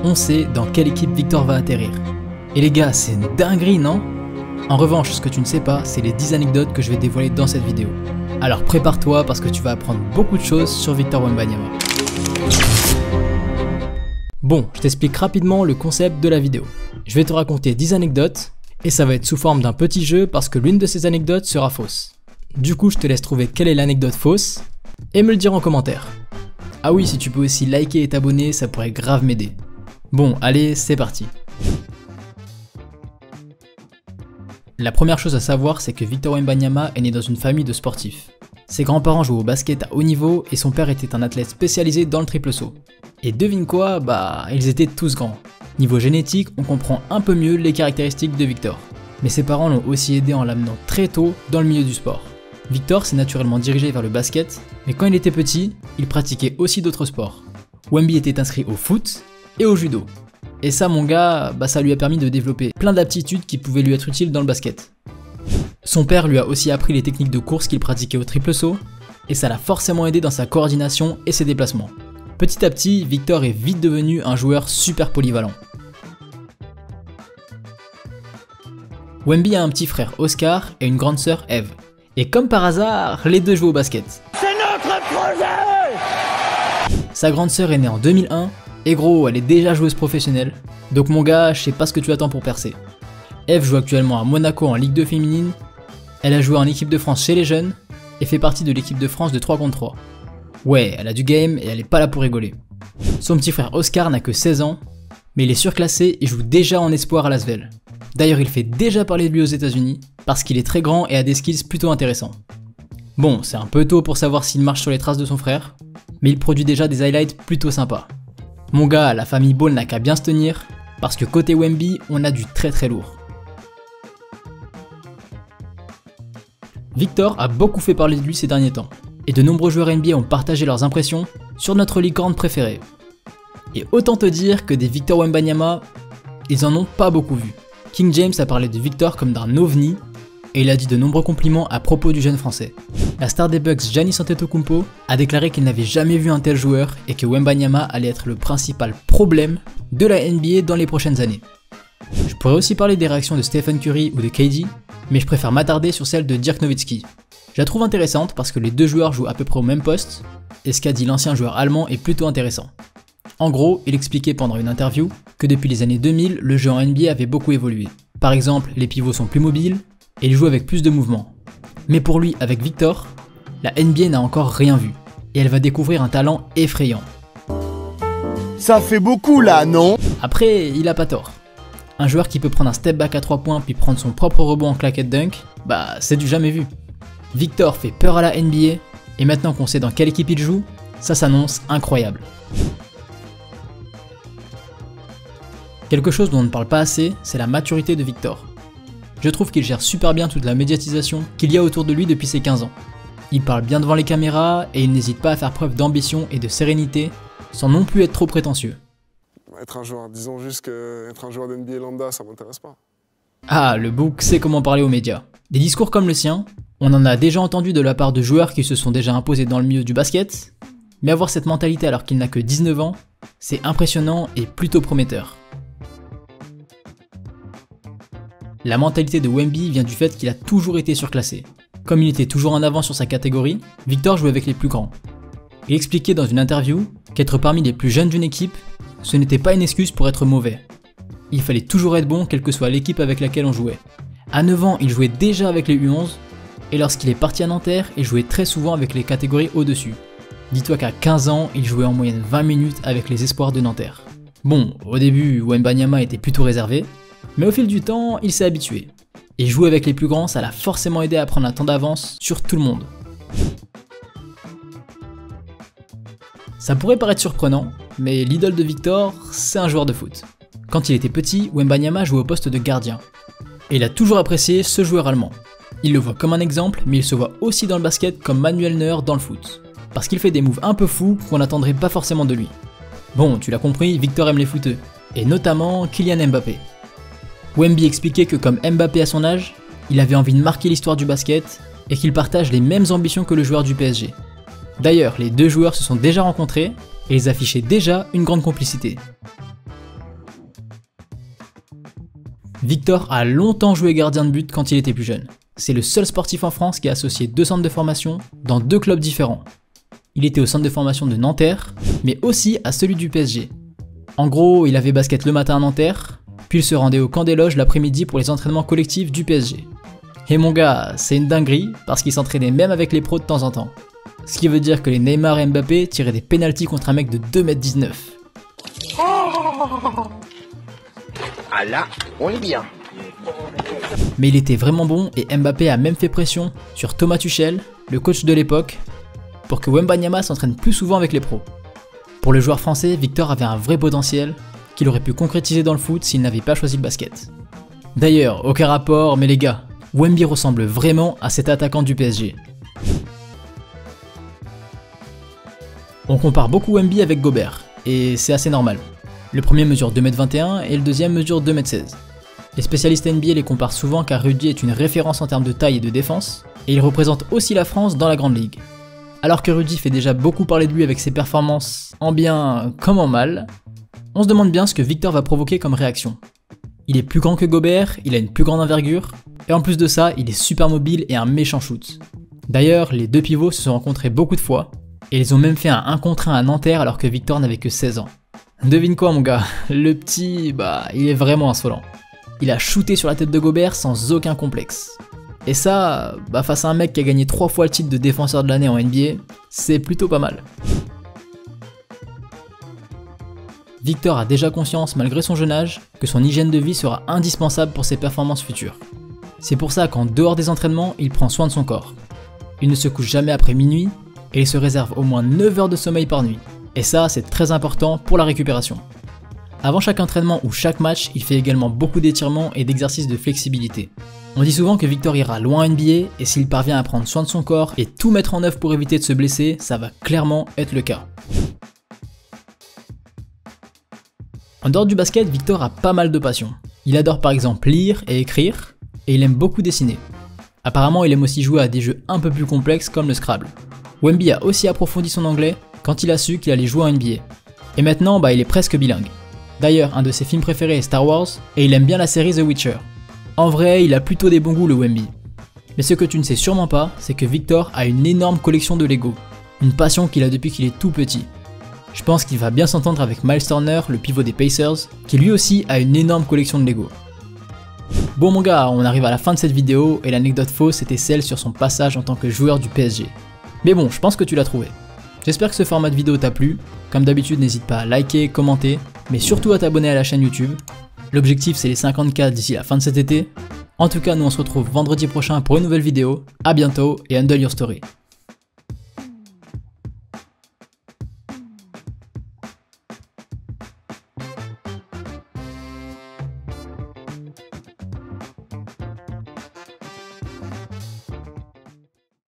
On sait dans quelle équipe Victor va atterrir. Et les gars, c'est une dinguerie, non? En revanche, ce que tu ne sais pas, c'est les 10 anecdotes que je vais dévoiler dans cette vidéo. Alors prépare-toi parce que tu vas apprendre beaucoup de choses sur Victor Wembanyama. Bon, je t'explique rapidement le concept de la vidéo. Je vais te raconter 10 anecdotes et ça va être sous forme d'un petit jeu parce que l'une de ces anecdotes sera fausse. Du coup, je te laisse trouver quelle est l'anecdote fausse et me le dire en commentaire. Ah oui, si tu peux aussi liker et t'abonner, ça pourrait grave m'aider. Bon, allez, c'est parti. La première chose à savoir, c'est que Victor Wembanyama est né dans une famille de sportifs. Ses grands-parents jouaient au basket à haut niveau et son père était un athlète spécialisé dans le triple saut. Et devine quoi, ils étaient tous grands. Niveau génétique, on comprend un peu mieux les caractéristiques de Victor. Mais ses parents l'ont aussi aidé en l'amenant très tôt dans le milieu du sport. Victor s'est naturellement dirigé vers le basket, mais quand il était petit, il pratiquait aussi d'autres sports. Wemby était inscrit au foot et au judo. Et ça mon gars, ça lui a permis de développer plein d'aptitudes qui pouvaient lui être utiles dans le basket. Son père lui a aussi appris les techniques de course qu'il pratiquait au triple saut, et ça l'a forcément aidé dans sa coordination et ses déplacements. Petit à petit, Victor est vite devenu un joueur super polyvalent. Wemby a un petit frère Oscar et une grande sœur Eve. Et comme par hasard, les deux jouent au basket. C'est notre projet! Sa grande sœur est née en 2001, et gros, elle est déjà joueuse professionnelle. Donc mon gars, je sais pas ce que tu attends pour percer. Eve joue actuellement à Monaco en Ligue 2 féminine. Elle a joué en équipe de France chez les jeunes, et fait partie de l'équipe de France de 3 contre 3. Ouais, elle a du game et elle est pas là pour rigoler. Son petit frère Oscar n'a que 16 ans, mais il est surclassé et joue déjà en espoir à l'Asvel. D'ailleurs, il fait déjà parler de lui aux États-Unis parce qu'il est très grand et a des skills plutôt intéressants. Bon, c'est un peu tôt pour savoir s'il marche sur les traces de son frère, mais il produit déjà des highlights plutôt sympas. Mon gars, la famille Ball n'a qu'à bien se tenir parce que côté Wemby, on a du très lourd. Victor a beaucoup fait parler de lui ces derniers temps, et de nombreux joueurs NBA ont partagé leurs impressions sur notre licorne préférée. Et autant te dire que des Victor Wembanyama, ils en ont pas beaucoup vu. King James a parlé de Victor comme d'un ovni, et il a dit de nombreux compliments à propos du jeune français. La star des Bucks, Giannis Antetokounmpo, a déclaré qu'il n'avait jamais vu un tel joueur et que Wembanyama allait être le principal problème de la NBA dans les prochaines années. Je pourrais aussi parler des réactions de Stephen Curry ou de KD, mais je préfère m'attarder sur celle de Dirk Nowitzki. Je la trouve intéressante parce que les deux joueurs jouent à peu près au même poste, et ce qu'a dit l'ancien joueur allemand est plutôt intéressant. En gros, il expliquait pendant une interview que depuis les années 2000, le jeu en NBA avait beaucoup évolué. Par exemple, les pivots sont plus mobiles, et ils jouent avec plus de mouvements. Mais pour lui, avec Victor, la NBA n'a encore rien vu, et elle va découvrir un talent effrayant. Ça fait beaucoup là, non? Après, il a pas tort. Un joueur qui peut prendre un step back à 3 points puis prendre son propre rebond en claquette dunk, c'est du jamais vu. Victor fait peur à la NBA, et maintenant qu'on sait dans quelle équipe il joue, ça s'annonce incroyable. Quelque chose dont on ne parle pas assez, c'est la maturité de Victor. Je trouve qu'il gère super bien toute la médiatisation qu'il y a autour de lui depuis ses 15 ans. Il parle bien devant les caméras et il n'hésite pas à faire preuve d'ambition et de sérénité, sans non plus être trop prétentieux. Être un joueur, disons juste qu'être un joueur d'NBA lambda, ça m'intéresse pas. Ah, le bouc sait comment parler aux médias. Des discours comme le sien, on en a déjà entendu de la part de joueurs qui se sont déjà imposés dans le milieu du basket, mais avoir cette mentalité alors qu'il n'a que 19 ans, c'est impressionnant et plutôt prometteur. La mentalité de Wemby vient du fait qu'il a toujours été surclassé. Comme il était toujours en avant sur sa catégorie, Victor jouait avec les plus grands. Il expliquait dans une interview qu'être parmi les plus jeunes d'une équipe, ce n'était pas une excuse pour être mauvais. Il fallait toujours être bon quelle que soit l'équipe avec laquelle on jouait. À 9 ans, il jouait déjà avec les U11, et lorsqu'il est parti à Nanterre, il jouait très souvent avec les catégories au-dessus. Dis-toi qu'à 15 ans, il jouait en moyenne 20 minutes avec les espoirs de Nanterre. Bon, au début, Wembanyama était plutôt réservé, mais au fil du temps, il s'est habitué. Et jouer avec les plus grands, ça l'a forcément aidé à prendre un temps d'avance sur tout le monde. Ça pourrait paraître surprenant, mais l'idole de Victor, c'est un joueur de foot. Quand il était petit, Wembanyama jouait au poste de gardien. Et il a toujours apprécié ce joueur allemand. Il le voit comme un exemple, mais il se voit aussi dans le basket comme Manuel Neuer dans le foot. Parce qu'il fait des moves un peu fous qu'on n'attendrait pas forcément de lui. Bon, tu l'as compris, Victor aime les footeux, et notamment Kylian Mbappé. Wemby expliquait que comme Mbappé à son âge, il avait envie de marquer l'histoire du basket et qu'il partage les mêmes ambitions que le joueur du PSG. D'ailleurs, les deux joueurs se sont déjà rencontrés et ils affichaient déjà une grande complicité. Victor a longtemps joué gardien de but quand il était plus jeune. C'est le seul sportif en France qui a associé 2 centres de formation dans 2 clubs différents. Il était au centre de formation de Nanterre, mais aussi à celui du PSG. En gros, il avait basket le matin à Nanterre, puis il se rendait au camp des loges l'après-midi pour les entraînements collectifs du PSG. Et mon gars, c'est une dinguerie parce qu'il s'entraînait même avec les pros de temps en temps. Ce qui veut dire que les Neymar et Mbappé tiraient des pénaltys contre un mec de 2,19 m. Ah là, on est bien. Mais il était vraiment bon et Mbappé a même fait pression sur Thomas Tuchel, le coach de l'époque, pour que Wembanyama s'entraîne plus souvent avec les pros. Pour le joueur français, Victor avait un vrai potentiel qu'il aurait pu concrétiser dans le foot s'il n'avait pas choisi le basket. D'ailleurs, aucun rapport, mais les gars, Wemby ressemble vraiment à cet attaquant du PSG. On compare beaucoup Wemby avec Gobert, et c'est assez normal. Le premier mesure 2,21 m et le deuxième mesure 2,16 m. Les spécialistes NBA les comparent souvent car Rudy est une référence en termes de taille et de défense, et il représente aussi la France dans la grande ligue. Alors que Rudy fait déjà beaucoup parler de lui avec ses performances en bien comme en mal, on se demande bien ce que Victor va provoquer comme réaction. Il est plus grand que Gobert, il a une plus grande envergure, et en plus de ça, il est super mobile et un méchant shoot. D'ailleurs, les deux pivots se sont rencontrés beaucoup de fois, et ils ont même fait un 1 contre 1 à Nanterre alors que Victor n'avait que 16 ans. Devine quoi mon gars, le petit, il est vraiment insolent. Il a shooté sur la tête de Gobert sans aucun complexe. Et ça, face à un mec qui a gagné 3 fois le titre de défenseur de l'année en NBA, c'est plutôt pas mal. Victor a déjà conscience, malgré son jeune âge, que son hygiène de vie sera indispensable pour ses performances futures. C'est pour ça qu'en dehors des entraînements, il prend soin de son corps. Il ne se couche jamais après minuit, et il se réserve au moins 9 heures de sommeil par nuit. Et ça, c'est très important pour la récupération. Avant chaque entraînement ou chaque match, il fait également beaucoup d'étirements et d'exercices de flexibilité. On dit souvent que Victor ira loin en NBA, et s'il parvient à prendre soin de son corps et tout mettre en œuvre pour éviter de se blesser, ça va clairement être le cas. En dehors du basket, Victor a pas mal de passions. Il adore par exemple lire et écrire, et il aime beaucoup dessiner. Apparemment, il aime aussi jouer à des jeux un peu plus complexes comme le Scrabble. Wemby a aussi approfondi son anglais quand il a su qu'il allait jouer en NBA. Et maintenant, il est presque bilingue. D'ailleurs, un de ses films préférés est Star Wars, et il aime bien la série The Witcher. En vrai, il a plutôt des bons goûts le Wemby. Mais ce que tu ne sais sûrement pas, c'est que Victor a une énorme collection de Lego. Une passion qu'il a depuis qu'il est tout petit. Je pense qu'il va bien s'entendre avec Miles Turner, le pivot des Pacers, qui lui aussi a une énorme collection de Lego. Bon mon gars, on arrive à la fin de cette vidéo, et l'anecdote fausse était celle sur son passage en tant que joueur du PSG. Mais bon, je pense que tu l'as trouvé. J'espère que ce format de vidéo t'a plu. Comme d'habitude, n'hésite pas à liker, commenter, mais surtout à t'abonner à la chaîne YouTube. L'objectif c'est les 50K d'ici la fin de cet été. En tout cas, nous on se retrouve vendredi prochain pour une nouvelle vidéo. A bientôt et handle your story.